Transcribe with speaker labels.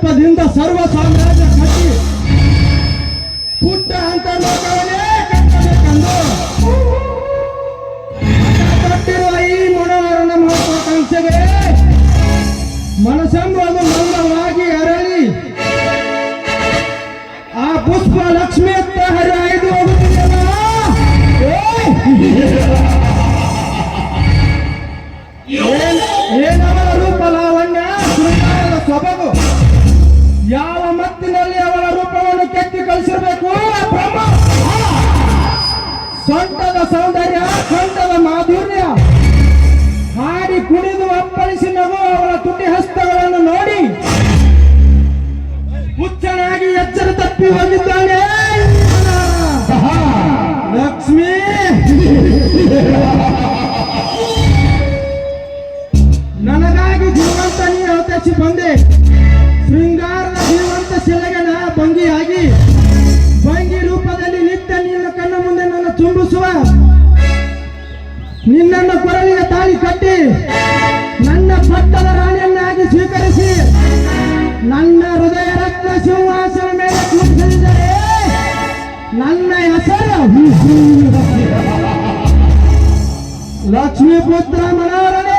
Speaker 1: ದರ್ಪದಿಂದ ಸರ್ವ ಸಾಮ್ರಾಜ್ಯ ಕಟ್ಟಿ ಪುಟ್ಟ ಅಂತ ಲೋಕವನ್ನೇ ಕಟ್ಟಬೇಕೆಂದು ಕಟ್ಟಿರುವ ಈ ಮೊಣವರನ ಮಹತ್ವಾಕಾಂಕ್ಷೆಗೆ ಮನಸ್ಸೆಂಬುದು ಮಂಗವಾಗಿ ಅರಳಿ ಆ ಪುಷ್ಪ ಲಕ್ಷ್ಮಿ ಹರಿ ಐದು ಹೋಗುತ್ತಿದೆಯಲ್ಲ. ಏನವಳ ರೂಪ ಲಾವಣ್ಯ ಶೃಂಗಾರದ ಸೊಬಗು, ಯಾವ ಮತ್ತಿನಲ್ಲಿ ಅವಳ ರೂಪವನ್ನು ಕೆತ್ತಿ ಕಳಿಸಿರಬೇಕು ಬ್ರಹ್ಮ. ಸೊಂಟದ ಸೌಂದರ್ಯ, ಕಂಠದ ಮಾಧುರ್ಯ, ಹಾಡಿ ಕುಣಿದು ಅಪ್ಪಳಿಸಿ ನಗು ಅವಳ ತುಟಿ ಹಸ್ತಗಳನ್ನು ನೋಡಿ ಹುಚ್ಚನಾಗಿ ಎಚ್ಚರ ತಪ್ಪಿ ಬಂದಿದ್ದಾನೆ ಲಕ್ಷ್ಮೀ. ನನಗಾಗಿ ಜೀವಂತ ನೀ ಅವತರಿಸಿ ಬಂದೆ. ಶೃಂಗಾರದ ಜೀವಂತ ಶಿಲೆಗನ ಭಂಗಿಯಾಗಿ ಭಂಗಿ ರೂಪದಲ್ಲಿ ನಿತ್ಯ ನಿನ್ನ ಕಣ್ಣ ಮುಂದೆ ನನ್ನ ಚುಂಬಿಸುವ, ನಿನ್ನನ್ನು ಕೊರಳಿಗೆ ತಾಳಿ ಕಟ್ಟಿ ನನ್ನ ಪಟ್ಟದ ರಾಣಿಯನ್ನಾಗಿ ಸ್ವೀಕರಿಸಿ ನನ್ನ ಹೃದಯ ರತ್ನ ಸಿಂಹಾಸನ ಮೇಲೆ ಕೂರಿಸಿದರೆ ನನ್ನ ಹೆಸರು ಲಕ್ಷ್ಮೀ ಪುತ್ರ ಮನೋಹರನೇ.